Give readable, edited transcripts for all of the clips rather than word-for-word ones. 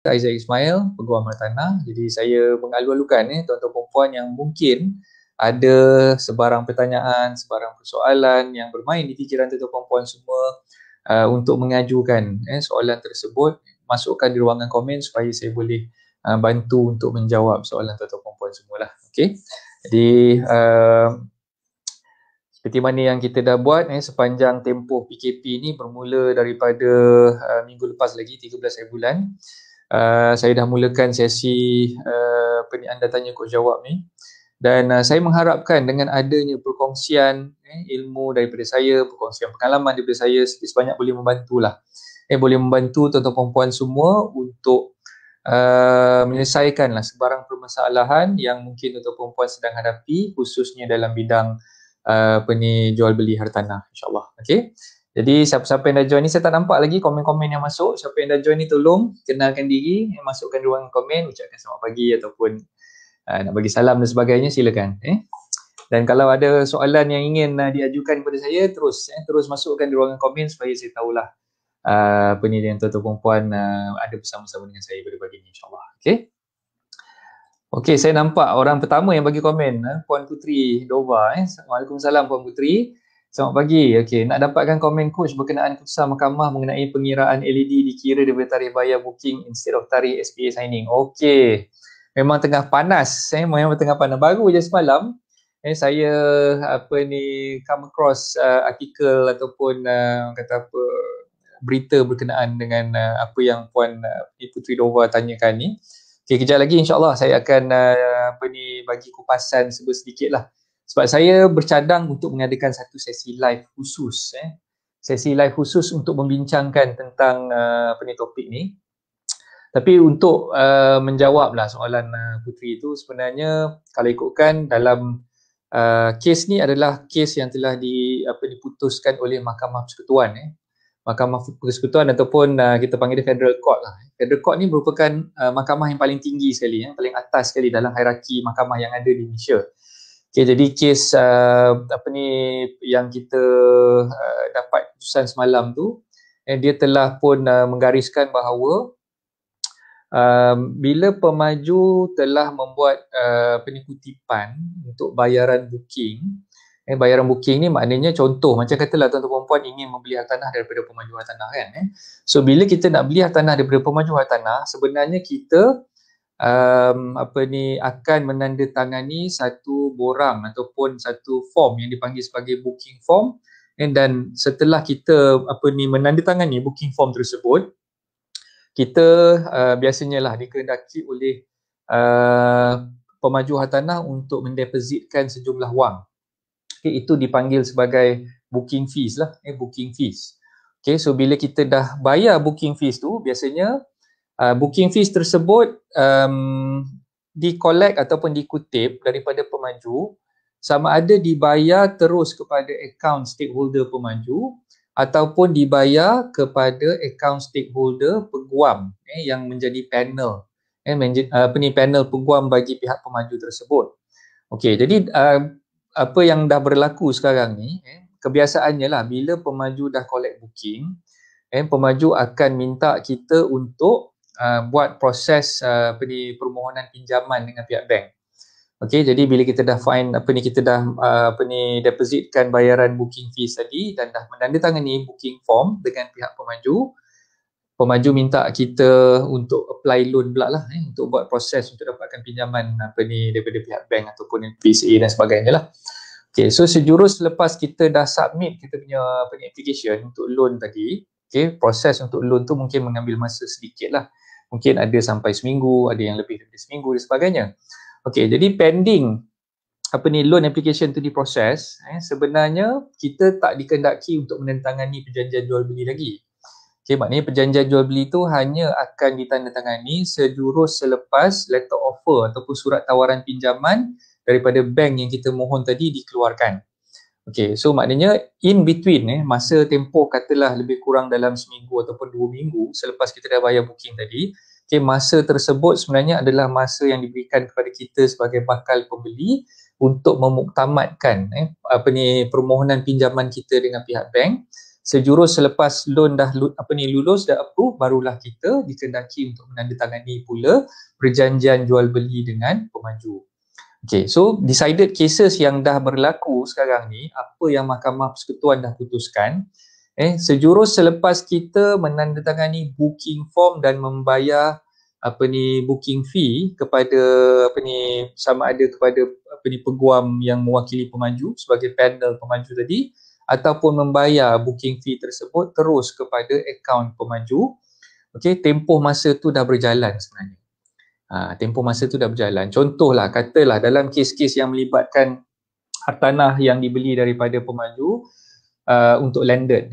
Aizat Ismail, Peguam Hartanah. Jadi saya mengalu-alukan tuan-tuan perempuan yang mungkin ada sebarang pertanyaan, sebarang persoalan yang bermain di fikiran tuan-tuan perempuan semua untuk mengajukan soalan tersebut, masukkan di ruangan komen supaya saya boleh bantu untuk menjawab soalan tuan-tuan perempuan semualah. Okey. Jadi seperti mana yang kita dah buat sepanjang tempoh PKP ni bermula daripada minggu lepas lagi 13 hari bulan. Saya dah mulakan sesi anda tanya kod jawab ni, dan saya mengharapkan dengan adanya perkongsian ilmu daripada saya, perkongsian pengalaman daripada saya sebanyak boleh membantulah. Boleh membantu tuan-tuan perempuan semua untuk menyelesaikanlah sebarang permasalahan yang mungkin tuan-tuan perempuan sedang hadapi, khususnya dalam bidang jual beli hartanah, insyaAllah. Okay. Jadi siapa-siapa yang dah join ni, saya tak nampak lagi komen-komen yang masuk. Siapa yang dah join ni tolong kenalkan diri, masukkan ruangan komen, ucapkan selamat pagi ataupun nak bagi salam dan sebagainya, silakan. Dan kalau ada soalan yang ingin diajukan kepada saya, terus masukkan di ruangan komen supaya saya tahulah yang tuan-tuan perempuan ada bersama-sama dengan saya pada pagi ni, insyaAllah. Okay. Okey, saya nampak orang pertama yang bagi komen, Puan Putri Dova. Waalaikumsalam Puan Putri. Selamat pagi. Okey, nak dapatkan komen coach berkenaan keputusan mahkamah mengenai pengiraan LED dikira daripada tarikh bayar booking instead of tarikh SPA signing. Okey. Memang tengah panas, memang tengah panas. Baru je semalam saya come across artikel ataupun berita berkenaan dengan apa yang Puan Putri Dova tanyakan ni. Okay, kejap lagi insyaAllah saya akan bagi kupasan sedikit lah. Sebab saya bercadang untuk mengadakan satu sesi live khusus. Sesi live khusus untuk membincangkan tentang topik ni. Tapi untuk menjawablah soalan Putri itu, sebenarnya kalau ikutkan dalam kes ni adalah kes yang telah diputuskan oleh Mahkamah Persekutuan. Mahkamah Persekutuan ataupun kita panggil dia Federal Court lah. Federal Court ni merupakan mahkamah yang paling tinggi sekali, paling atas sekali dalam hierarki mahkamah yang ada di Malaysia. Okay, jadi kes yang kita dapat keputusan semalam tu, dia telah pun menggariskan bahawa bila pemaju telah membuat kutipan untuk bayaran booking. Bayaran booking ni maknanya contoh macam katalah tuan-tuan perempuan ingin membeli hartanah daripada pemaju hartanah kan. So bila kita nak beli hartanah daripada pemaju hartanah, sebenarnya kita akan menandatangani satu borang ataupun satu form yang dipanggil sebagai booking form, dan setelah kita menandatangani booking form tersebut, kita biasanya lah dikehendaki oleh pemaju hartanah untuk mendepositkan sejumlah wang. Okay, itu dipanggil sebagai booking fees lah, booking fees. Okay, so bila kita dah bayar booking fees tu, biasanya booking fees tersebut di-collect ataupun dikutip daripada pemaju, sama ada dibayar terus kepada akaun stakeholder pemaju ataupun dibayar kepada akaun stakeholder peguam yang menjadi panel, panel peguam bagi pihak pemaju tersebut. Okey, jadi apa yang dah berlaku sekarang ni, kebiasaannya lah bila pemaju dah collect booking, pemaju akan minta kita untuk buat proses permohonan pinjaman dengan pihak bank. Okey, jadi bila kita dah kita dah depositkan bayaran booking fees tadi dan dah menandatangani booking form dengan pihak pemaju minta kita untuk apply loan pula lah, untuk buat proses untuk dapatkan pinjaman daripada pihak bank ataupun PSA dan sebagainya lah. Okay, so sejurus selepas kita dah submit kita punya application untuk loan tadi, okay, proses untuk loan tu mungkin mengambil masa sedikit lah. Mungkin ada sampai seminggu, ada yang lebih daripada seminggu dan sebagainya. Okay, jadi pending loan application tu diproses, sebenarnya kita tak dikehendaki untuk menandatangani perjanjian jual beli lagi. Okay, maknanya perjanjian jual beli itu hanya akan ditandatangani sejurus selepas letter offer ataupun surat tawaran pinjaman daripada bank yang kita mohon tadi dikeluarkan. Okay, so maknanya in between masa tempoh katalah lebih kurang dalam seminggu ataupun 2 minggu selepas kita dah bayar booking tadi, okay, masa tersebut sebenarnya adalah masa yang diberikan kepada kita sebagai bakal pembeli untuk memuktamadkan permohonan pinjaman kita dengan pihak bank sejurus selepas loan dah lulus, dah approve, barulah kita dikehendaki untuk menandatangani pula perjanjian jual beli dengan pemaju. Okay, so decided cases yang dah berlaku sekarang ni, apa yang Mahkamah Persekutuan dah putuskan, sejurus selepas kita menandatangani booking form dan membayar booking fee kepada sama ada kepada peguam yang mewakili pemaju sebagai panel pemaju tadi, ataupun membayar booking fee tersebut terus kepada akaun pemaju, tempoh masa tu dah berjalan sebenarnya. Tempoh masa tu dah berjalan. Contohlah, katalah dalam kes-kes yang melibatkan hartanah yang dibeli daripada pemaju untuk landed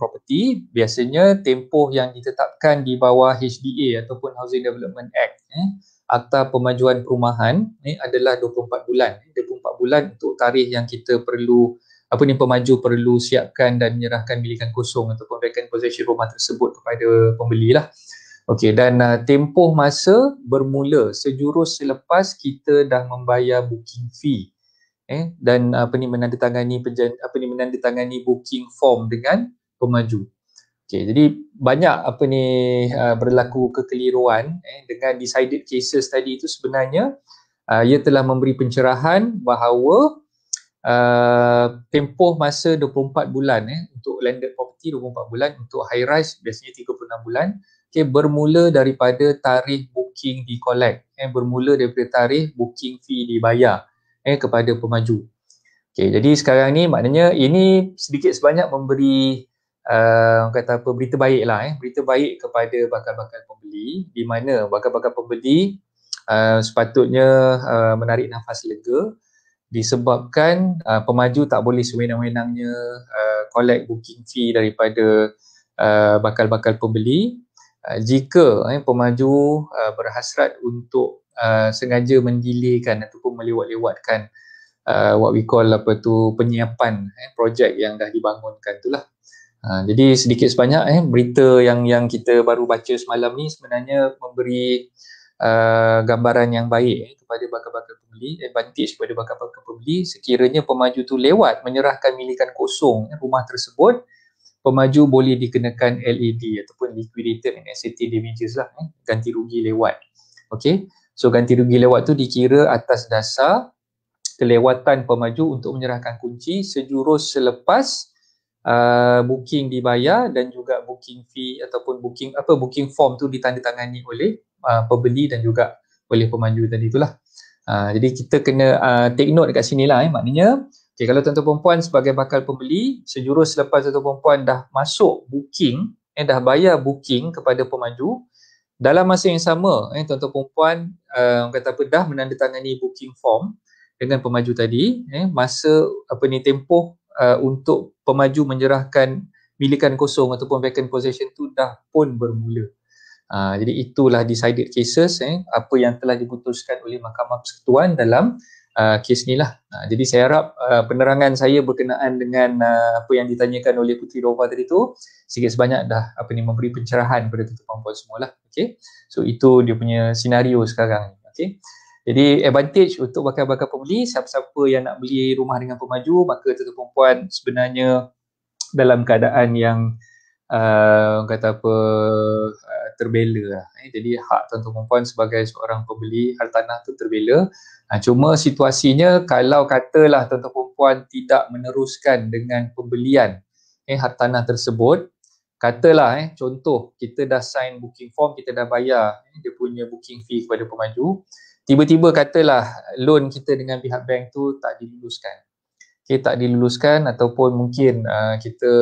property, biasanya tempoh yang ditetapkan di bawah HDA ataupun Housing Development Act, Akta Pemajuan Perumahan adalah 24 bulan. 24 bulan untuk tarikh yang kita perlu pemaju perlu siapkan dan menyerahkan milikan kosong ataupun vacant possession rumah tersebut kepada pembeli lah. Okey, dan tempoh masa bermula sejurus selepas kita dah membayar booking fee dan menandatangani booking form dengan pemaju. Okey, jadi banyak berlaku kekeliruan dengan decided cases tadi itu. Sebenarnya ia telah memberi pencerahan bahawa tempoh masa 24 bulan untuk landed property, 24 bulan, untuk high rise biasanya 36 bulan. Bermula daripada tarikh booking di collect, bermula daripada tarikh booking fee dibayar kepada pemaju. Jadi sekarang ni maknanya ini sedikit sebanyak memberi berita baik lah, berita baik kepada bakal-bakal pembeli, di mana bakal-bakal pembeli sepatutnya menarik nafas lega disebabkan pemaju tak boleh sewenang-wenangnya collect booking fee daripada bakal-bakal pembeli. Jika pemaju berhasrat untuk sengaja mendelaykan ataupun melewat-lewatkan what we call penyiapan projek yang dah dibangunkan itulah. Jadi sedikit sebanyak berita yang kita baru baca semalam ni sebenarnya memberi gambaran yang baik kepada bakal-bakal pembeli, advantage kepada bakal-bakal pembeli sekiranya pemaju tu lewat menyerahkan milikan kosong rumah tersebut. Pemaju boleh dikenakan LAD ataupun liquidated and asset damages lah, ganti rugi lewat. Okey, so ganti rugi lewat tu dikira atas dasar kelewatan pemaju untuk menyerahkan kunci sejurus selepas booking dibayar dan juga booking fee ataupun booking form tu ditandatangani oleh pembeli dan juga oleh pemaju tadi itulah. Jadi kita kena take note dekat sini lah, maknanya kalau tuan-tuan perempuan sebagai bakal pembeli, sejurus selepas tuan-tuan perempuan dah masuk booking, dah bayar booking kepada pemaju, dalam masa yang sama tuan-tuan perempuan dah menandatangani booking form dengan pemaju tadi, masa tempoh untuk pemaju menyerahkan milikan kosong ataupun vacant possession tu dah pun bermula. Jadi itulah decided cases apa yang telah diputuskan oleh Mahkamah Persekutuan dalam kes ni lah. Jadi saya harap penerangan saya berkenaan dengan apa yang ditanyakan oleh Puteri Rova tadi tu sikit sebanyak dah memberi pencerahan kepada tuan-tuan perempuan semualah. Okey. So itu dia punya senario sekarang ni. Okey. Jadi advantage untuk bakal-bakal pembeli, siapa-siapa yang nak beli rumah dengan pemaju, maka tuan-tuan perempuan sebenarnya dalam keadaan yang terbela lah. Jadi hak tuan-tuan perempuan sebagai seorang pembeli hartanah tu terbela. Cuma situasinya kalau katalah tuan-tuan perempuan tidak meneruskan dengan pembelian hartanah tersebut, katalah contoh kita dah sign booking form, kita dah bayar dia punya booking fee kepada pemaju, tiba-tiba katalah loan kita dengan pihak bank tu tak diluluskan. Tak diluluskan ataupun mungkin kita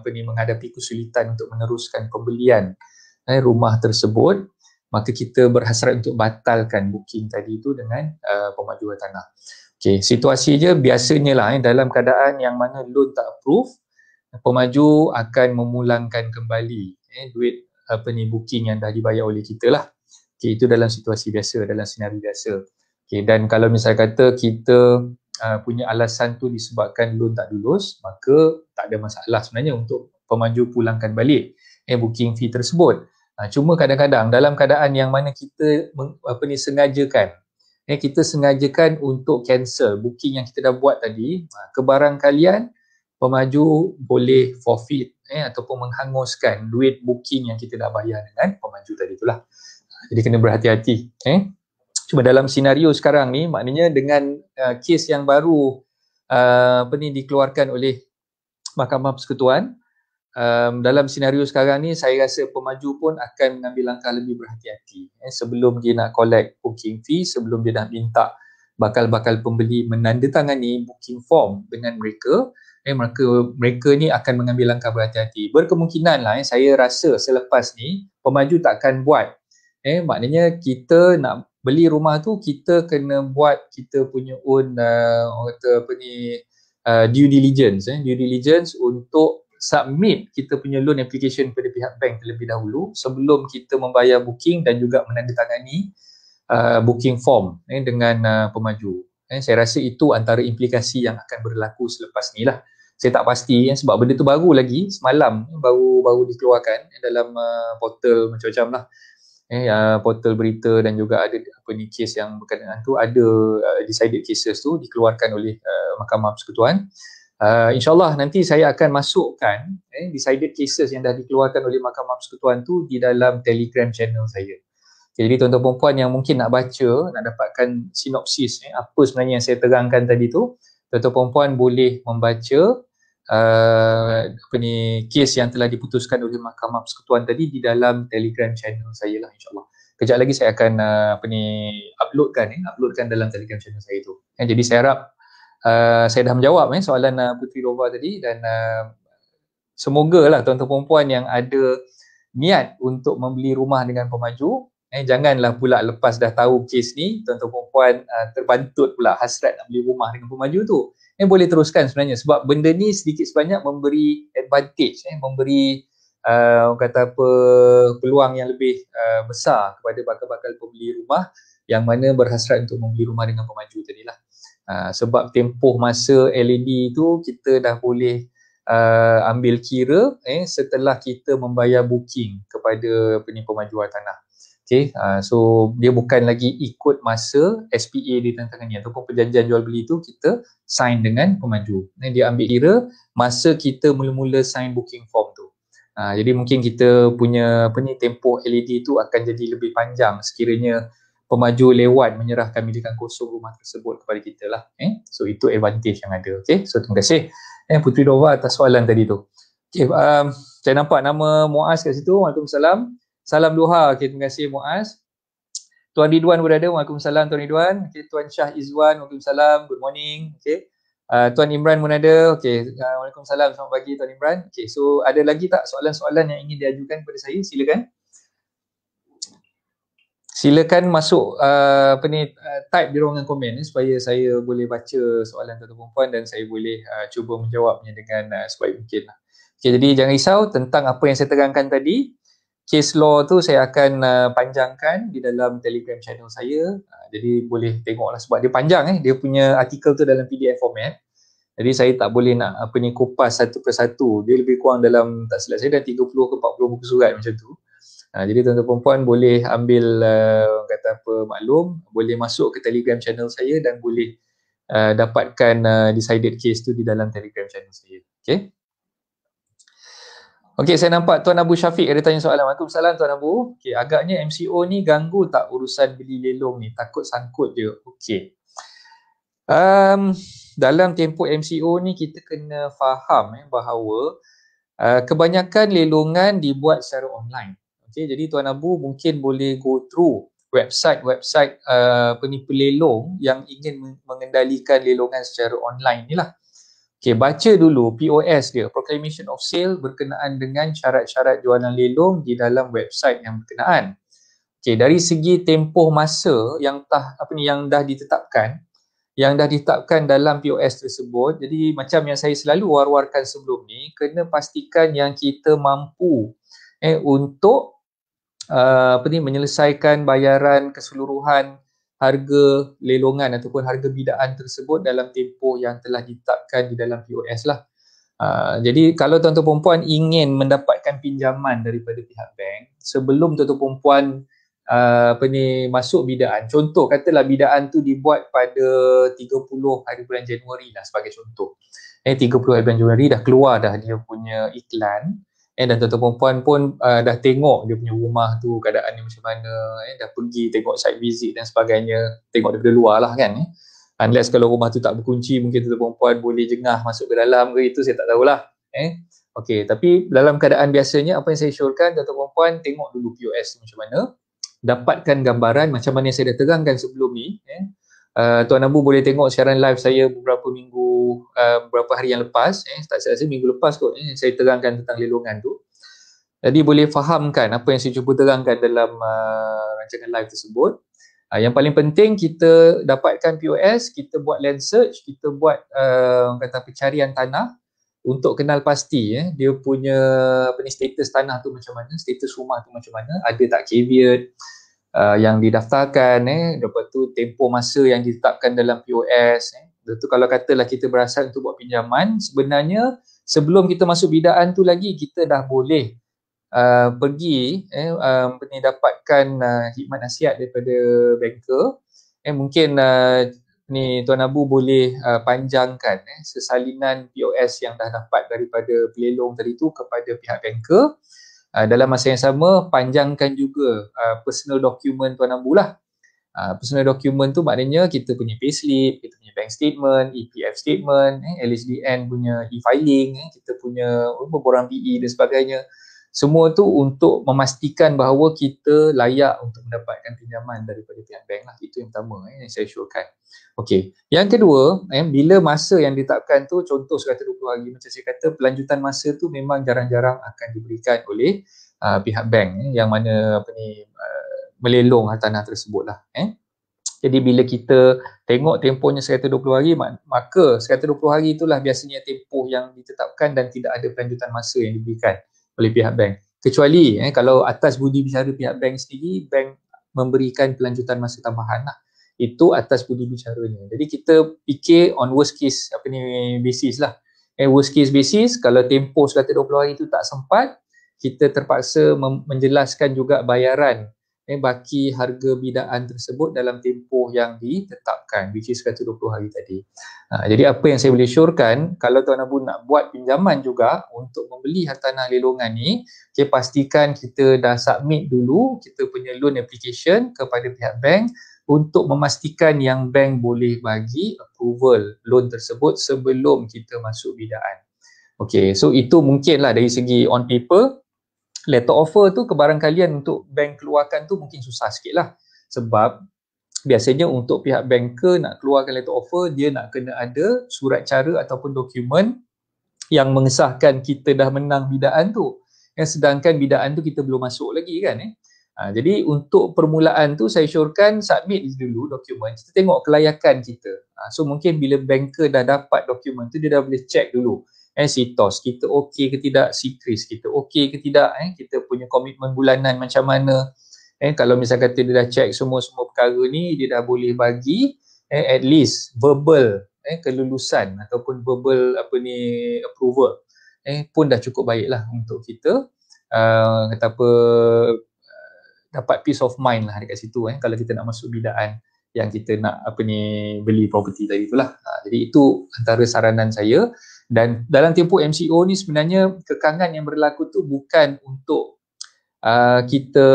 menghadapi kesulitan untuk meneruskan pembelian rumah tersebut, maka kita berhasrat untuk batalkan booking tadi itu dengan pemaju hartanah. Okey, situasi je biasanya lah dalam keadaan yang mana loan tak approve, pemaju akan memulangkan kembali duit booking yang dah dibayar oleh kita lah. Okey, itu dalam situasi biasa, dalam senario biasa. Okey, dan kalau misal kata kita punya alasan tu disebabkan loan tak lulus, maka tak ada masalah sebenarnya untuk pemaju pulangkan balik booking fee tersebut. Cuma kadang-kadang dalam keadaan yang mana kita sengajakan, kita sengajakan untuk cancel booking yang kita dah buat tadi, kebarangkalian pemaju boleh forfeit ataupun menghanguskan duit booking yang kita dah bayar dengan pemaju tadi itulah. Jadi kena berhati-hati. Cuma dalam senario sekarang ni, maknanya dengan kes yang baru dikeluarkan oleh Mahkamah Persekutuan, dalam senario sekarang ni saya rasa pemaju pun akan mengambil langkah lebih berhati-hati sebelum dia nak collect booking fee, sebelum dia dah minta bakal-bakal pembeli menandatangani booking form dengan mereka. Mereka ni akan mengambil langkah berhati-hati. Berkemungkinan lah saya rasa selepas ni pemaju tak akan buat. Maknanya kita nak beli rumah tu, kita kena buat kita punya own due diligence untuk submit kita punya loan application kepada pihak bank terlebih dahulu sebelum kita membayar booking dan juga menandatangani booking form dengan pemaju. Saya rasa itu antara implikasi yang akan berlaku selepas ni lah. Saya tak pasti sebab benda tu baru lagi, semalam baru dikeluarkan dalam portal macam-macam lah. Portal berita dan juga ada kes yang berkenaan tu, ada decided cases tu dikeluarkan oleh Mahkamah Persekutuan. InsyaAllah nanti saya akan masukkan decided cases yang dah dikeluarkan oleh Mahkamah Persekutuan tu di dalam Telegram channel saya. Jadi tuan-tuan dan puan yang mungkin nak baca, nak dapatkan sinopsis apa sebenarnya yang saya terangkan tadi tu, tuan-tuan dan puan boleh membaca kes yang telah diputuskan oleh Mahkamah Persekutuan tadi di dalam Telegram channel saya lah, insyaAllah. Kejap lagi saya akan uploadkan dalam Telegram channel saya tu. Jadi saya harap saya dah menjawab soalan Puteri Rova tadi, dan semoga lah tuan-tuan dan puan yang ada niat untuk membeli rumah dengan pemaju, janganlah pula lepas dah tahu kes ni tuan-tuan dan puan terbantut pula hasrat nak beli rumah dengan pemaju tu. Boleh teruskan sebenarnya sebab benda ni sedikit sebanyak memberi advantage, memberi peluang yang lebih besar kepada bakal-bakal pembeli rumah yang mana berhasrat untuk membeli rumah dengan pemaju tadilah. Sebab tempoh masa LED tu kita dah boleh ambil kira setelah kita membayar booking kepada pemajuan tanah. So dia bukan lagi ikut masa SPA ditandatangani ataupun perjanjian jual beli tu kita sign dengan pemaju. Dia ambil kira masa kita mula-mula sign booking form tu. Jadi mungkin kita punya tempoh LED tu akan jadi lebih panjang sekiranya pemaju lewat menyerahkan milikan kosong rumah tersebut kepada kita lah. So itu advantage yang ada. So terima kasih Puteri Rova atas soalan tadi tu. Saya nampak nama Muaz kat situ. Waalaikumsalam. Salam duha. Terima kasih Muaz. Tuan Ridwan berada. Waalaikumsalam Tuan Ridwan. Tuan Syah Izwan. Waalaikumsalam. Good morning. Tuan Imran Munada. Waalaikumsalam. Selamat pagi Tuan Imran. So ada lagi tak soalan-soalan yang ingin diajukan kepada saya? Silakan. Silakan masuk type di ruangan komen supaya saya boleh baca soalan tuan-tuan puan dan saya boleh cuba menjawabnya dengan sebaik mungkin. Jadi jangan risau tentang apa yang saya terangkan tadi. Case law tu saya akan panjangkan di dalam Telegram channel saya. Jadi boleh tengoklah sebab dia panjang dia punya artikel tu dalam PDF format. Jadi saya tak boleh nak kupas satu persatu. Dia lebih kurang dalam, tak silap saya dah 30 ke 40 buku surat macam tu. Jadi tuan-tuan puan boleh ambil maklum, boleh masuk ke Telegram channel saya dan boleh dapatkan decided case tu di dalam Telegram channel saya. Okey, saya nampak Tuan Abu Syafiq ada tanya soalan. Waalaikumsalam Tuan Abu. Agaknya MCO ni ganggu tak urusan beli lelong ni? Takut sangkut je. Dalam tempoh MCO ni kita kena faham bahawa kebanyakan lelongan dibuat secara online. Jadi Tuan Abu mungkin boleh go through website-website pelelong yang ingin mengendalikan lelongan secara online ni lah. Baca dulu POS dia, Proclamation of Sale berkenaan dengan syarat-syarat jualan lelong di dalam website yang berkenaan. Dari segi tempoh masa yang dah ditetapkan dalam POS tersebut. Jadi macam yang saya selalu war-warkan sebelum ni, kena pastikan yang kita mampu untuk menyelesaikan bayaran keseluruhan harga lelongan ataupun harga bidaan tersebut dalam tempoh yang telah ditetapkan di dalam POS lah. Jadi kalau tuan-tuan puan ingin mendapatkan pinjaman daripada pihak bank, sebelum tuan-tuan puan masuk bidaan. Contoh katalah bidaan tu dibuat pada 30 hari bulan Januari lah sebagai contoh. 30 hari bulan Januari dah keluar dah dia punya iklan. Dan tuan-tuan perempuan pun dah tengok dia punya rumah tu keadaan dia macam mana, dah pergi tengok site visit dan sebagainya, tengok daripada luar lah kan. Unless kalau rumah tu tak berkunci, mungkin tuan-tuan perempuan boleh jengah masuk ke dalam ke, itu saya tak tahulah. Okey, tapi dalam keadaan biasanya apa yang saya syorkan tuan-tuan perempuan tengok dulu POS macam mana, dapatkan gambaran macam mana yang saya dah terangkan sebelum ni. Tuan Abu boleh tengok siaran live saya beberapa hari yang lepas, tak saya rasa minggu lepas kot, saya terangkan tentang lelongan tu. Jadi boleh fahamkan apa yang saya cuba terangkan dalam rancangan live tersebut. Yang paling penting kita dapatkan POS, kita buat land search, kita buat pencarian tanah untuk kenal pasti dia punya status tanah tu macam mana, status rumah tu macam mana, ada tak caveat yang didaftarkan, lepas tu tempoh masa yang ditetapkan dalam POS. Lepas tu kalau katalah kita berasal untuk buat pinjaman, sebenarnya sebelum kita masuk bidaan tu lagi kita dah boleh pergi dapatkan khidmat nasihat daripada banker. Mungkin ni Tuan Abu boleh panjangkan sesalinan POS yang dah dapat daripada pelelong tadi tu kepada pihak banker. Dalam masa yang sama panjangkan juga personal document Tuan Abu lah. Personal document tu maknanya kita punya payslip, kita punya bank statement, EPF statement, LHDN punya e-filing, kita punya borang PE dan sebagainya. Semua tu untuk memastikan bahawa kita layak untuk mendapatkan pinjaman daripada pihak bank lah. Itu yang pertama yang saya syorkan. Okey. Yang kedua, bila masa yang ditetapkan tu contoh 120 hari, macam saya kata pelanjutan masa tu memang jarang-jarang akan diberikan oleh pihak bank yang mana melelong tanah tersebut lah. Jadi bila kita tengok tempohnya 120 hari, maka 120 hari itulah biasanya tempoh yang ditetapkan dan tidak ada pelanjutan masa yang diberikan oleh pihak bank. Kecuali kalau atas budi bicara pihak bank sendiri, bank memberikan pelanjutan masa tambahan lah. Itu atas budi bicaranya. Jadi kita fikir on worst case basis lah. Worst case basis, kalau tempoh 120 hari itu tak sempat, kita terpaksa menjelaskan juga bayaran baki harga bidaan tersebut dalam tempoh yang ditetapkan, which is 120 hari tadi. Jadi apa yang saya boleh syorkan, kalau Tuan Abu nak buat pinjaman juga untuk membeli hartanah lelongan ni, pastikan kita dah submit dulu kita punya loan application kepada pihak bank untuk memastikan yang bank boleh bagi approval loan tersebut sebelum kita masuk bidaan. Okay, so itu mungkinlah dari segi on paper. Letter offer tu kebarangkalian untuk bank keluarkan tu mungkin susah sikit lah. Sebab biasanya untuk pihak banker nak keluarkan letter offer, dia nak kena ada surat cara ataupun dokumen yang mengesahkan kita dah menang bidaan tu. Sedangkan bidaan tu kita belum masuk lagi kan. Jadi untuk permulaan tu saya syorkan submit dulu dokumen, kita tengok kelayakan kita. So mungkin bila banker dah dapat dokumen tu, dia dah boleh check dulu. CTOS kita okey ke tidak, CRIS kita okey ke tidak, kita punya komitmen bulanan macam mana. Kalau misal kata dia dah check semua perkara ni, dia dah boleh bagi at least verbal kelulusan ataupun verbal approval pun dah cukup baiklah untuk kita dapat peace of mind lah dekat situ kalau kita nak masuk bidaan yang kita nak beli property tadi itulah. Jadi itu antara saranan saya. Dan dalam tempoh MCO ni sebenarnya kekangan yang berlaku tu bukan untuk kita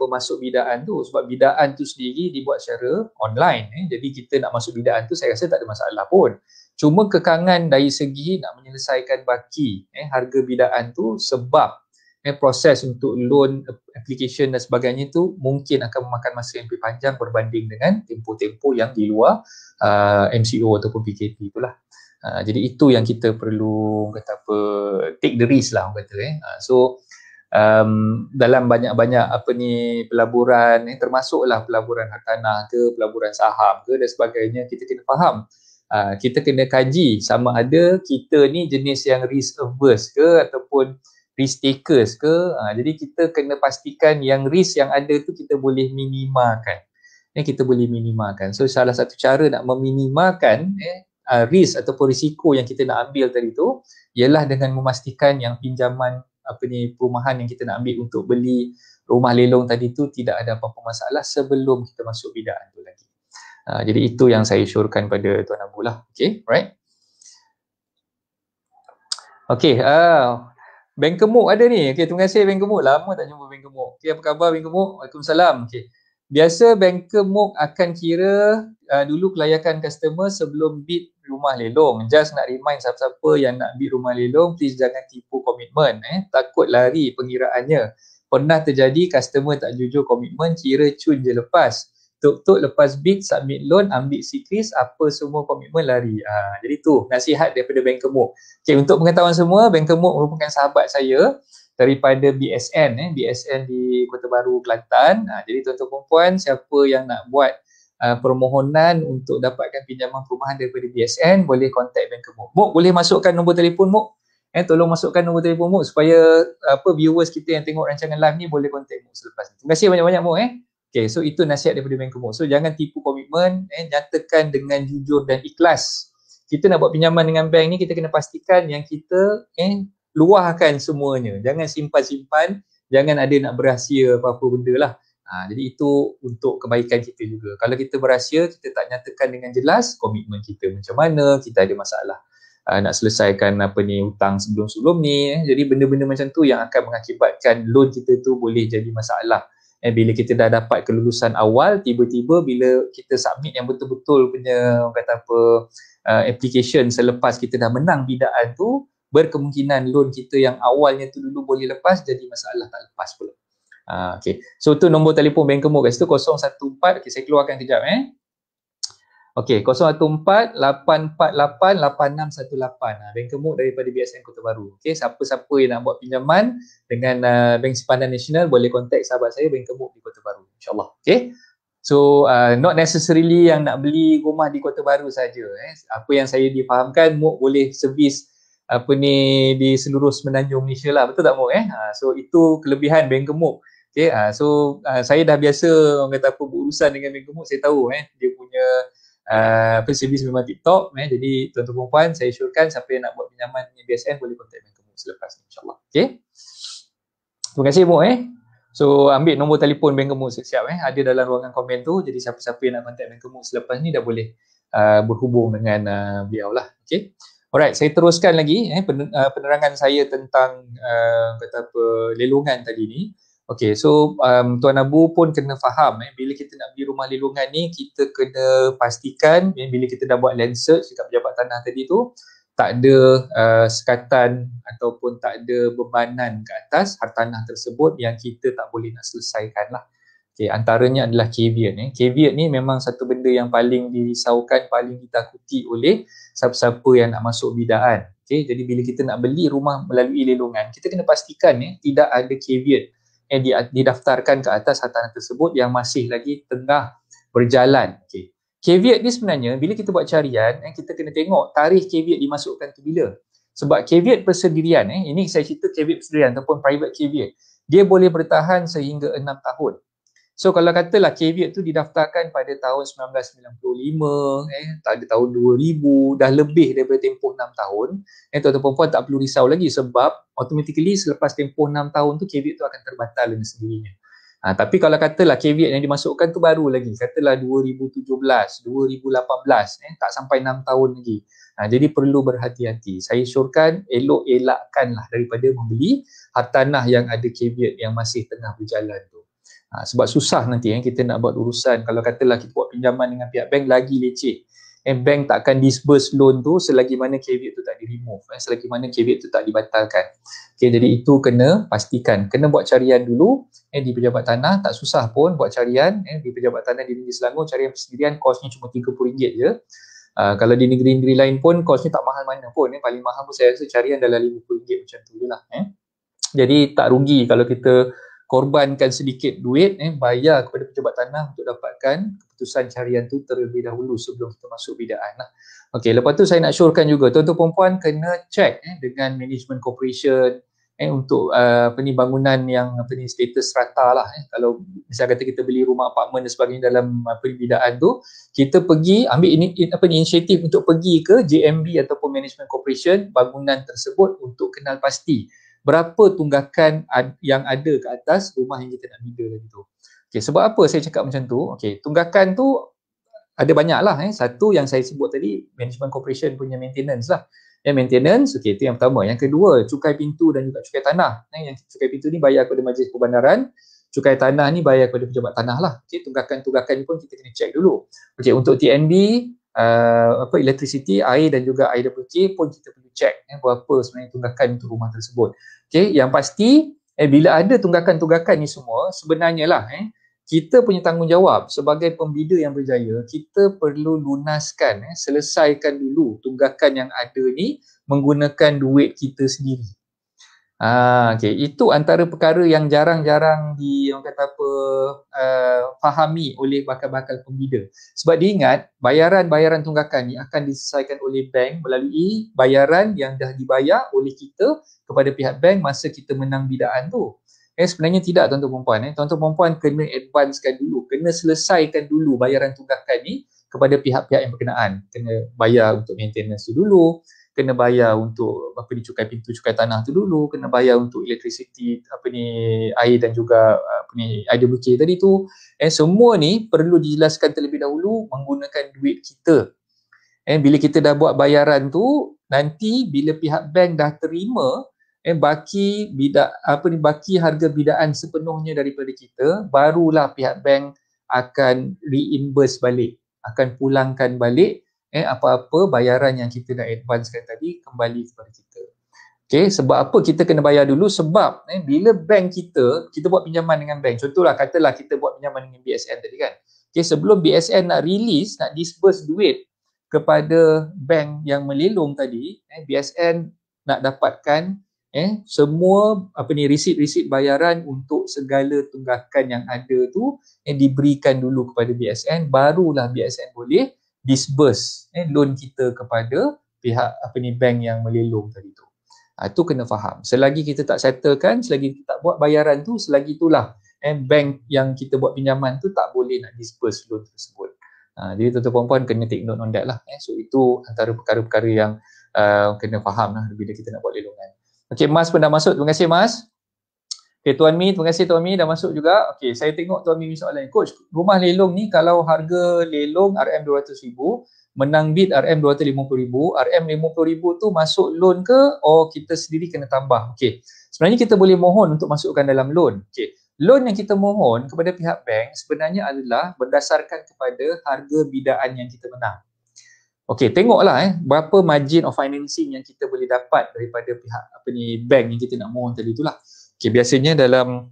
masuk bidaan tu, sebab bidaan tu sendiri dibuat secara online. Jadi kita nak masuk bidaan tu saya rasa tak ada masalah pun. Cuma kekangan dari segi nak menyelesaikan baki harga bidaan tu sebab proses untuk loan application dan sebagainya tu mungkin akan memakan masa yang lebih panjang berbanding dengan tempoh-tempoh yang di luar MCO ataupun PKP itulah. Jadi itu yang kita perlu take the risk lah orang kata. So dalam banyak-banyak pelaburan termasuklah pelaburan hartanah ke, pelaburan saham ke dan sebagainya, kita kena faham, kita kena kaji sama ada kita ni jenis yang risk averse ke ataupun risk takers ke. Jadi kita kena pastikan yang risk yang ada tu kita boleh minimalkan. So salah satu cara nak meminimalkan risk ataupun risiko yang kita nak ambil tadi tu ialah dengan memastikan yang pinjaman perumahan yang kita nak ambil untuk beli rumah lelong tadi tu tidak ada apa-apa masalah sebelum kita masuk bidaan tu lagi. Jadi itu yang saya syorkan pada Tuan Abu lah. Okay, right? Okay, Bank Gemuk ada ni. Okay, terima kasih Bank Gemuk. Lama tak jumpa Bank Gemuk. Okay, apa khabar Bank Gemuk? Waalaikumsalam. Okay. Biasa Bank Gemuk akan kira dulu kelayakan customer sebelum bid rumah lelong. Just nak remind siapa-siapa yang nak bid rumah lelong, please jangan tipu komitmen. Takut lari pengiraannya. Pernah terjadi customer tak jujur komitmen, kira cun je lepas. Tuk-tuk lepas bid, submit loan, ambil sikris, apa semua komitmen lari. Jadi tu nasihat daripada Bank Gemuk. Okay, untuk pengetahuan semua, Bank Gemuk merupakan sahabat saya daripada BSN, BSN di Kota Baru, Kelantan. Jadi tuan-tuan dan puan, siapa yang nak buat permohonan untuk dapatkan pinjaman perumahan daripada BSN, boleh contact Bank Gemuk. Muk, boleh masukkan nombor telefon Muk? Tolong masukkan nombor telefon Muk supaya viewers kita yang tengok rancangan live ni boleh contact Muk selepas ni. Terima kasih banyak-banyak Muk. Okay, so itu nasihat daripada Bank Gemuk. So jangan tipu komitmen, nyatakan dengan jujur dan ikhlas. Kita nak buat pinjaman dengan bank ni, kita kena pastikan yang kita luahkan semuanya. Jangan simpan-simpan, jangan ada nak berahsia apa-apa benda lah. Jadi itu untuk kebaikan kita juga. Kalau kita berahsia, kita tak nyatakan dengan jelas komitmen kita macam mana, kita ada masalah nak selesaikan hutang sebelum-sebelum ni. Jadi benda-benda macam tu yang akan mengakibatkan loan kita tu boleh jadi masalah. Bila kita dah dapat kelulusan awal, tiba-tiba bila kita submit yang betul-betul punya application selepas kita dah menang bidaan tu, berkemungkinan loan kita yang awalnya tu dulu boleh lepas jadi masalah tak lepas pula. Okay. So tu nombor telefon Bank Gemuk kat situ 014. Okay, saya keluarkan kejap Okay, 014-848-8618. Bank Gemuk daripada BSN Kota Baru. Okay, siapa-siapa yang nak buat pinjaman dengan Bank Simpanan Nasional boleh contact sahabat saya Bank Gemuk di Kota Baru, insyaAllah. Okay, so not necessarily yang nak beli rumah di Kota Baru saja. Apa yang saya difahamkan, Muk boleh servis di seluruh Semenanjung Malaysia lah, betul tak Muk? So itu kelebihan Bank Gemuk. Okay, so saya dah biasa berurusan dengan Bank Gemuk, saya tahu dia punya servis memang TikTok. Jadi tuan-tuan dan puan, saya syorkan siapa yang nak buat pinjaman dengan BSN boleh contact Bank Gemuk selepas ni, insyaAllah. Okay, terima kasih Muk. So ambil nombor telefon Bank Gemuk siap-siap ada dalam ruangan komen tu. Jadi siapa-siapa yang nak contact Bank Gemuk selepas ni dah boleh berhubung dengan beliau lah. Okay, alright, saya teruskan lagi penerangan saya tentang lelongan tadi ni. Okay, so Tuan Abu pun kena faham bila kita nak beli rumah lelongan ni, kita kena pastikan bila kita dah buat land search dekat pejabat tanah tadi tu, tak ada sekatan ataupun tak ada bebanan ke atas hartanah tersebut yang kita tak boleh nak selesaikan lah. Okay, antaranya adalah caveat. Caveat ni memang satu benda yang paling dirisaukan, paling ditakuti oleh siapa-siapa yang nak masuk bidaan. Okay, jadi bila kita nak beli rumah melalui lelongan, kita kena pastikan tidak ada caveat yang didaftarkan ke atas hartanah tersebut yang masih lagi tengah berjalan. Okay. Caveat ni sebenarnya bila kita buat carian, kita kena tengok tarikh caveat dimasukkan tu bila. Sebab caveat persendirian, ini saya cerita caveat persendirian ataupun private caveat, dia boleh bertahan sehingga 6 tahun. So kalau katalah caveat tu didaftarkan pada tahun 1995, pada tahun 2000, dah lebih daripada tempoh 6 tahun, tuan-tuan dan puan tak perlu risau lagi sebab automatically selepas tempoh 6 tahun tu caveat tu akan terbatal dengan sendirinya. Tapi kalau katalah caveat yang dimasukkan tu baru lagi, katalah 2017, 2018, tak sampai 6 tahun lagi. Jadi perlu berhati-hati. Saya syorkan elakkanlah daripada membeli hartanah yang ada caveat yang masih tengah berjalan tu. Sebab susah nanti kita nak buat urusan. Kalau katalah kita buat pinjaman dengan pihak bank, lagi leceh. Bank tak akan disburse loan tu selagi mana caveat tu tak di-remove, selagi mana caveat tu tak dibatalkan. Okay, jadi itu kena pastikan. Kena buat carian dulu di pejabat tanah. Tak susah pun buat carian di pejabat tanah di negeri Selangor. Carian persendirian kosnya cuma RM30 je. Kalau di negeri-negeri lain pun kosnya tak mahal mana pun. Paling mahal pun saya rasa carian dalam RM50 macam tu je lah. Jadi tak rugi kalau kita korbankan sedikit duit, bayar kepada pejabat tanah untuk dapatkan keputusan carian tu terlebih dahulu sebelum kita masuk bidaan lah. Okey, lepas tu saya nak syorkan juga tuan-tuan perempuan kena check dengan management corporation untuk bangunan yang status strata lah. Kalau misalnya kata kita beli rumah apartmen dan sebagainya dalam bidaan tu, kita pergi ambil inisiatif untuk pergi ke JMB ataupun management corporation bangunan tersebut untuk kenal pasti berapa tunggakan yang ada ke atas rumah yang kita nak bida tadi tu. Okay, sebab apa saya cakap macam tu? Okay, tunggakan tu ada banyak lah. Satu yang saya sebut tadi, management corporation punya maintenance lah. Maintenance, okay, itu yang pertama. Yang kedua, cukai pintu dan juga cukai tanah. Yang cukai pintu ni bayar kepada Majlis Perbandaran, cukai tanah ni bayar kepada pejabat tanah lah. Okay, tunggakan-tunggakan ni pun kita kena check dulu. Okay, untuk TNB, electricity, air dan juga IWK pun kita perlu check berapa sebenarnya tunggakan untuk rumah tersebut. Okay, yang pasti, bila ada tunggakan-tunggakan ni semua, sebenarnya lah, kita punya tanggungjawab sebagai pembida yang berjaya, kita perlu lunaskan, selesaikan dulu tunggakan yang ada ni menggunakan duit kita sendiri. Okay. Itu antara perkara yang jarang-jarang orang kata apa, fahami oleh bakal-bakal pembida. Sebab diingat, bayaran-bayaran tunggakan ni akan diselesaikan oleh bank melalui bayaran yang dah dibayar oleh kita kepada pihak bank masa kita menang bidaan tu. Sebenarnya tidak tuan-tuan perempuan. Tuan-tuan perempuan kena advancekan dulu, kena selesaikan dulu bayaran tunggakan ni kepada pihak-pihak yang berkenaan. Kena bayar untuk maintenance tu dulu, kena bayar untuk cukai pintu, cukai tanah tu dulu, kena bayar untuk electricity, air dan juga IWK tadi tu. Semua ni perlu dijelaskan terlebih dahulu menggunakan duit kita. Bila kita dah buat bayaran tu, nanti bila pihak bank dah terima baki harga bidaan sepenuhnya daripada kita, barulah pihak bank akan reimburse balik, akan pulangkan balik apa-apa bayaran yang kita dah advancekan tadi kembali kepada kita. Okay, sebab apa kita kena bayar dulu? Sebab bila bank kita buat pinjaman dengan bank, contohlah katalah kita buat pinjaman dengan BSN tadi kan. Okay, sebelum BSN nak release, nak disburse duit kepada bank yang melelong tadi, BSN nak dapatkan semua resit-resit bayaran untuk segala tunggakan yang ada tu diberikan dulu kepada BSN, barulah BSN boleh disburse loan kita kepada pihak bank yang melelong tadi tu. Itu kena faham. Selagi kita tak settlekan, selagi kita tak buat bayaran tu, selagi itulah bank yang kita buat pinjaman tu tak boleh nak disburse loan tersebut. Jadi tuan-tuan puan kena take note on that lah. So itu antara perkara-perkara yang kena faham lah bila kita nak buat lelongan. Okey, Mas pun dah masuk. Terima kasih, Mas. Okey, Tuan Mi, terima kasih Tuan Mi dah masuk juga. Okey, saya tengok Tuan Mi soalan. Coach, rumah lelong ni kalau harga lelong RM200,000, menang bid RM250,000, RM50,000 tu masuk loan ke kita sendiri kena tambah? Okey, sebenarnya kita boleh mohon untuk masukkan dalam loan. Okey, loan yang kita mohon kepada pihak bank sebenarnya adalah berdasarkan kepada harga bidaan yang kita menang. Okey, tengoklah berapa margin of financing yang kita boleh dapat daripada pihak bank yang kita nak mohon tadi itulah. Okey, biasanya dalam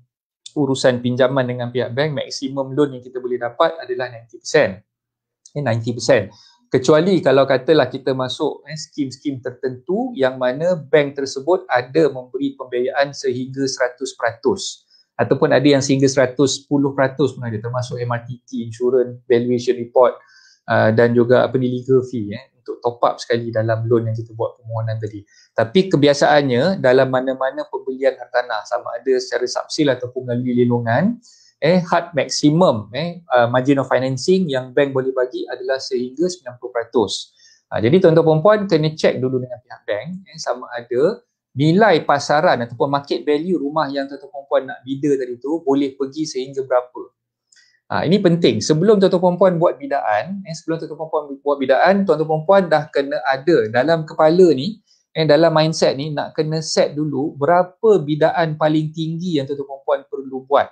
urusan pinjaman dengan pihak bank, maksimum loan yang kita boleh dapat adalah 90%. 90%. Kecuali kalau katalah kita masuk skim-skim tertentu yang mana bank tersebut ada memberi pembiayaan sehingga 100% ataupun ada yang sehingga 110% pun ada, termasuk MRTT, insurance, valuation report, dan juga legal fee untuk top up sekali dalam loan yang kita buat permohonan tadi. Tapi kebiasaannya dalam mana-mana pembelian hartanah, sama ada secara subsil ataupun melalui lelongan, hard maximum margin of financing yang bank boleh bagi adalah sehingga 90%. Jadi tuan-tuan perempuan kena check dulu dengan pihak bank sama ada nilai pasaran ataupun market value rumah yang tuan-tuan perempuan nak bida tadi tu boleh pergi sehingga berapa. Ini penting. Sebelum tuan-tuan perempuan buat bidaan, tuan-tuan perempuan dah kena ada dalam kepala ni, dalam mindset ni nak kena set dulu berapa bidaan paling tinggi yang tuan-tuan perempuan perlu buat.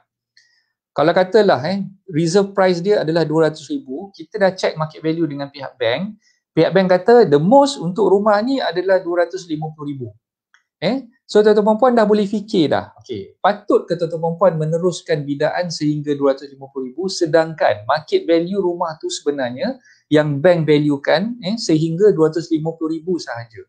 Kalau katalah reserve price dia adalah 200,000, kita dah check market value dengan pihak bank. Pihak bank kata the most untuk rumah ni adalah 250,000. So tuan-tuan perempuan dah boleh fikir dah. Okey, patut ke tuan-tuan perempuan meneruskan bidaan sehingga 250,000 sedangkan market value rumah tu sebenarnya yang bank valuekan sehingga 250,000 sahaja.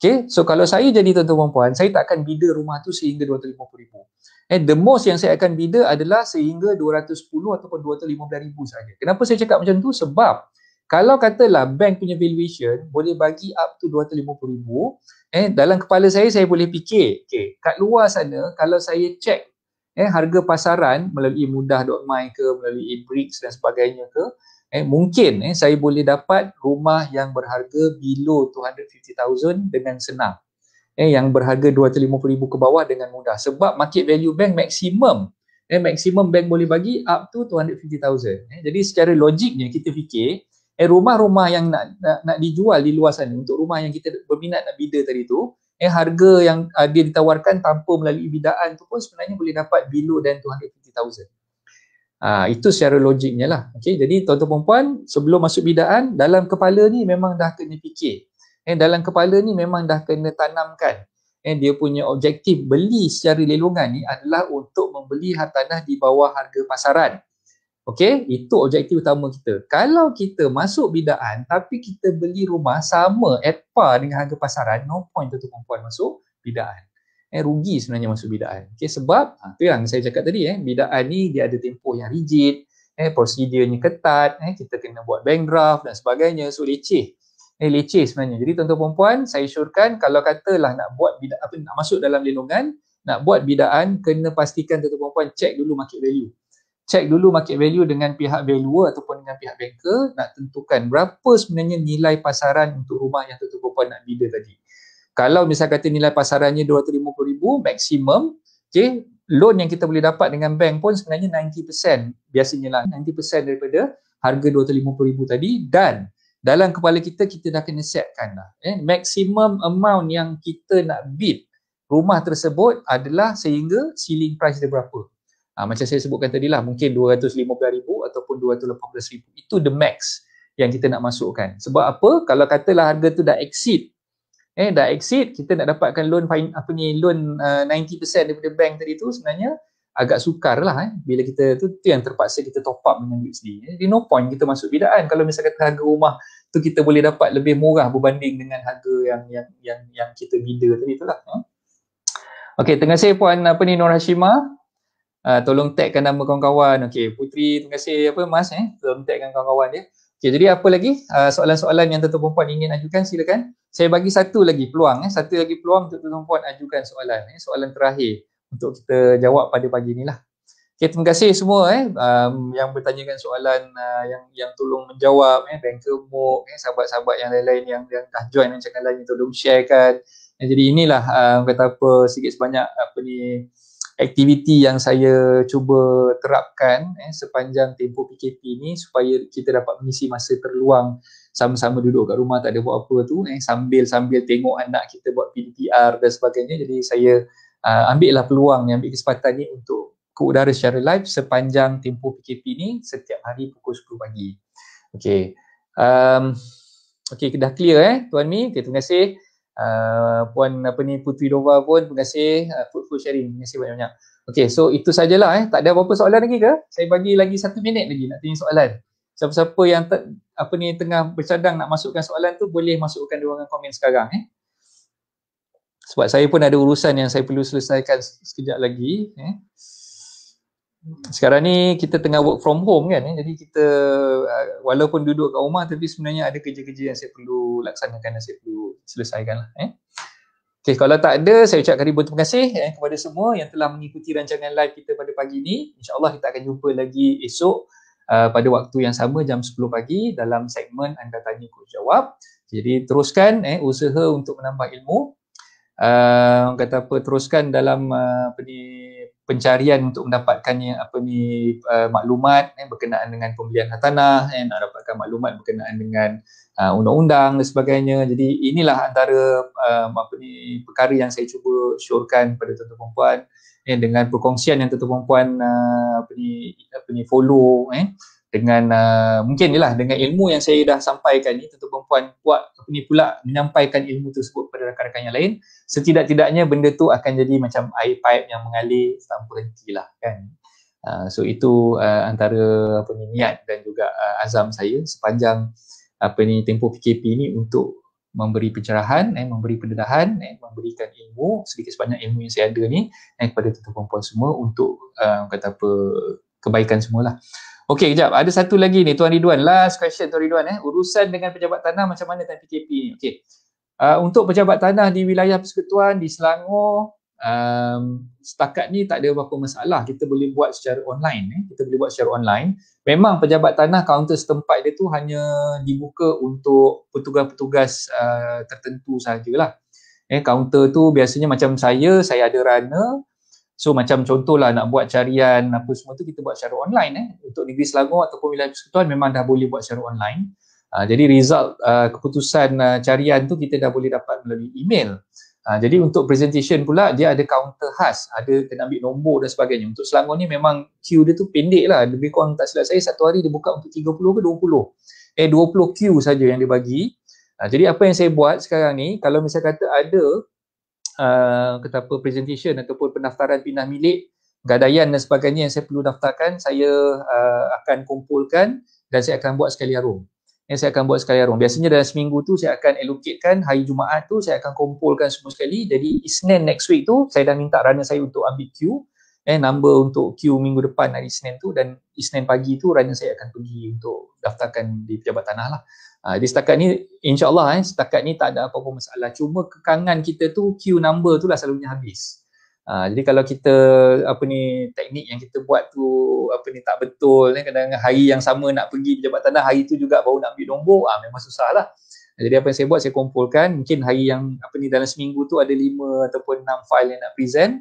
Okey, so kalau saya jadi tuan-tuan perempuan, saya tak akan bida rumah tu sehingga 250,000. The most yang saya akan bida adalah sehingga 210 ataupun 215,000 sahaja. Kenapa saya cakap macam tu? Sebab kalau katalah bank punya valuation boleh bagi up to 250,000, dalam kepala saya boleh fikir, okay, kat luar sana kalau saya check harga pasaran melalui mudah.my ke, melalui Bricks dan sebagainya ke, mungkin saya boleh dapat rumah yang berharga below 250,000 dengan senang. yang berharga 250,000 ke bawah dengan mudah, sebab market value bank maksimum bank boleh bagi up to 250,000. Jadi secara logiknya kita fikir rumah-rumah yang nak dijual di luar sana, untuk rumah yang kita berminat nak bida tadi tu, harga yang dia ditawarkan tanpa melalui bidaan tu pun sebenarnya boleh dapat below than 250,000. Itu secara logiknya lah. Okay, jadi tuan-tuan perempuan, sebelum masuk bidaan, dalam kepala ni memang dah kena fikir. Dalam kepala ni memang dah kena tanamkan. Dia punya objektif beli secara lelongan ni adalah untuk membeli tanah di bawah harga pasaran. Okey, itu objektif utama kita. Kalau kita masuk bidaan tapi kita beli rumah sama at par dengan harga pasaran, no point tuan-tuan perempuan masuk bidaan. Rugi sebenarnya masuk bidaan. Okey, sebab tu yang saya cakap tadi, bidaan ni dia ada tempoh yang rigid, prosedurnya ketat, kita kena buat bank draft dan sebagainya, so leceh. Leceh sebenarnya. Jadi tuan-tuan perempuan, saya syorkan kalau katalah nak buat bidaan, nak masuk dalam lelongan, nak buat bidaan, kena pastikan tuan-tuan perempuan check dulu market value. Check dulu market value dengan pihak valuer ataupun dengan pihak banker, nak tentukan berapa sebenarnya nilai pasaran untuk rumah yang tuan-tuan perempuan nak bida tadi. Kalau misal kata nilai pasarannya 250,000 maksimum, okay, loan yang kita boleh dapat dengan bank pun sebenarnya 90%, biasanya lah 90% daripada harga 250,000 tadi, dan dalam kepala kita dah kena setkan lah. Maximum amount yang kita nak bid rumah tersebut adalah sehingga ceiling price dia berapa. Macam saya sebutkan tadi lah, mungkin 215,000 ataupun 218,000. Itu the max yang kita nak masukkan. Sebab apa? Kalau katalah harga tu dah exceed, kita nak dapatkan loan loan 90% daripada bank tadi tu, sebenarnya agak sukar lah bila kita tu yang terpaksa kita top up dengan duit sendiri. Jadi no point kita masuk bidaan kalau misalkan harga rumah tu kita boleh dapat lebih murah berbanding dengan harga yang kita bida tadi tu lah. Okey, terima kasih Puan Nur Hashimah. Tolong tagkan nama kawan-kawan. Okey, Putri, terima kasih Mas tolong tagkan kawan-kawan dia. Okey, jadi apa lagi soalan-soalan yang tuan-tuan perempuan ingin ajukan, silakan. Saya bagi satu lagi peluang untuk tuan-tuan perempuan ajukan soalan. Soalan terakhir untuk kita jawab pada pagi ni lah. Okay, terima kasih semua yang bertanyakan soalan, yang tolong menjawab, banker MOOC, sahabat-sahabat yang lain-lain yang dah join rancangan lain, tolong sharekan. Jadi inilah kata apa, sikit sebanyak aktiviti yang saya cuba terapkan sepanjang tempoh PKP ni supaya kita dapat mengisi masa terluang sama-sama duduk kat rumah tak ada buat apa tu, sambil tengok anak kita buat PDPR dan sebagainya. Jadi saya ambillah peluang ni, ambil kesempatan ni untuk ke udara secara live sepanjang tempoh PKP ni setiap hari pukul 10 pagi. Okey. Okey, dah clear Tuan Mi. Okay, terima kasih. Puan Putri Dova pun terima kasih, fruitful sharing, terima kasih banyak-banyak. Okey, so itu sajalah tak ada apa-apa soalan lagi ke? Saya bagi lagi 1 minit lagi nak tanya soalan. Siapa-siapa yang tengah bercadang nak masukkan soalan tu boleh masukkan di ruangan komen sekarang sebab saya pun ada urusan yang saya perlu selesaikan sekejap lagi. Sekarang ni kita tengah work from home kan, jadi kita walaupun duduk kat rumah tapi sebenarnya ada kerja-kerja yang saya perlu laksanakan dan saya perlu selesaikan lah. Okay, kalau tak ada, saya ucapkan ribuan terima kasih kepada semua yang telah mengikuti rancangan live kita pada pagi ni. InsyaAllah kita akan jumpa lagi esok pada waktu yang sama jam 10 pagi dalam segmen Anda Tanya Coach Jawab. Jadi teruskan usaha untuk menambah ilmu. Teruskan dalam pencarian untuk mendapatkan maklumat berkenaan dengan pembelian hartanah, nak dapatkan maklumat berkenaan dengan undang-undang dan sebagainya. Jadi inilah antara perkara yang saya cuba syorkan pada tuan-tuan perempuan dengan perkongsian yang tuan-tuan perempuan follow dengan mungkin dengan ilmu yang saya dah sampaikan ni, tuan-tuan perempuan buat pula menyampaikan ilmu tersebut kepada rakan-rakan yang lain. Setidak-tidaknya benda tu akan jadi macam air pipe yang mengalir tanpa henti lah kan. So itu antara niat dan juga azam saya sepanjang tempoh PKP ni untuk memberi pencerahan, memberi pendedahan, memberikan ilmu, sedikit sebanyak ilmu yang saya ada ni kepada tuan-tuan perempuan semua untuk kebaikan semualah. Okey, kejap. Ada satu lagi ni, Tuan Ridwan. Last question, Tuan Ridwan. Urusan dengan pejabat tanah macam mana time PKP ni? Okey. Untuk pejabat tanah di wilayah Persekutuan, di Selangor, setakat ni tak ada apa-apa masalah. Kita boleh buat secara online. Memang pejabat tanah kaunter setempat dia tu hanya dibuka untuk petugas-petugas tertentu sahajalah. Counter tu biasanya macam saya ada runner. So macam contohlah nak buat carian apa semua tu kita buat secara online. Untuk Negeri Selangor ataupun wilayah persekutuan memang dah boleh buat secara online. Jadi result keputusan carian tu kita dah boleh dapat melalui email. Jadi untuk presentation pula dia ada counter khas, ada kena ambil nombor dan sebagainya. Untuk Selangor ni memang queue dia tu pendek lah, lebih kurang tak silap saya satu hari dia buka untuk 30 ke 20. 20 queue saja yang dia bagi. Jadi apa yang saya buat sekarang ni, kalau misalnya kata ada kata apa presentation ataupun pendaftaran pindah milik, gadaian dan sebagainya yang saya perlu daftarkan, saya akan kumpulkan dan saya akan buat sekali arum. Biasanya dalam seminggu tu saya akan allocatekan hari Jumaat tu saya akan kumpulkan semua sekali. Jadi Isnin next week tu saya dah minta runner saya untuk ambil queue, number untuk queue minggu depan hari Isnin tu, dan Isnin pagi tu runner saya akan pergi untuk daftarkan di pejabat tanah lah. Jadi setakat ni insyaAllah setakat ni tak ada apa-apa masalah. Cuma kekangan kita tu queue number tu lah selalunya habis. Jadi kalau kita teknik yang kita buat tu tak betul, kadang-kadang hari yang sama nak pergi pejabat tanah, hari tu juga baru nak ambil nombor, memang susah lah. Jadi apa yang saya buat, saya kumpulkan mungkin hari yang dalam seminggu tu ada 5 ataupun 6 file yang nak present.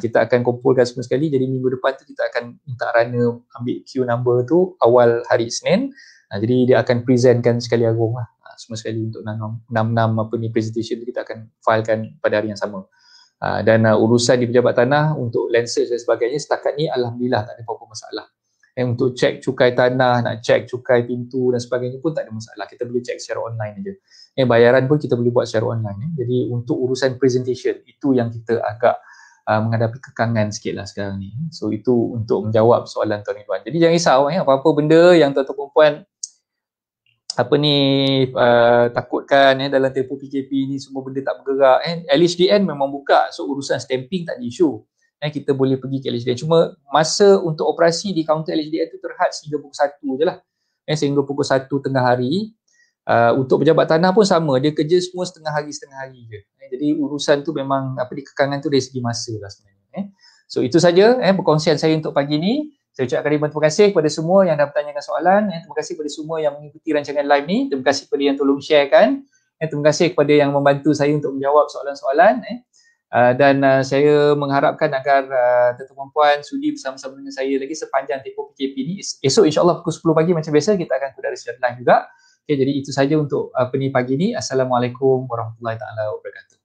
Kita akan kumpulkan semua sekali. Jadi minggu depan tu kita akan minta runner ambil queue number tu awal hari Isnin. Jadi dia akan presentkan sekali agung lah semua sekali untuk 6 presentation tu kita akan filekan pada hari yang sama. Dan urusan di pejabat tanah untuk lenses dan sebagainya setakat ni alhamdulillah tak ada apa-apa masalah. Untuk cek cukai tanah, nak cek cukai pintu dan sebagainya pun tak ada masalah. Kita boleh cek secara online aja. Bayaran pun kita boleh buat secara online. Jadi untuk urusan presentation itu yang kita agak menghadapi kekangan sikit lah sekarang ni. So itu untuk menjawab soalan Tuan Ridwan. Jadi jangan risau, apa-apa benda yang tuan-tuan perempuan takutkan dalam tempoh PKP ni semua benda tak bergerak, LHDN memang buka, so urusan stamping tak ada isu, kita boleh pergi ke LHDN. Cuma masa untuk operasi di kaunter LHDN tu terhad sehingga pukul 1 je lah, sehingga pukul 1 tengah hari. Untuk pejabat tanah pun sama, dia kerja semua setengah hari je. Jadi urusan tu memang kekangan tu dari segi masa lah sebenarnya. So itu saja perkongsian saya untuk pagi ni. Saya ucapkan ribuan terima kasih kepada semua yang dah bertanyakan soalan. Terima kasih kepada semua yang mengikuti rancangan live ni. Terima kasih kepada yang tolong sharekan. Terima kasih kepada yang membantu saya untuk menjawab soalan-soalan. Dan saya mengharapkan agar tuan-tuan puan sudi bersama-sama dengan saya lagi sepanjang tempoh PKP ni. Esok insyaAllah pukul 10 pagi macam biasa kita akan kudara secara live juga. Jadi itu saja untuk pagi ni. Assalamualaikum warahmatullahi taala wabarakatuh.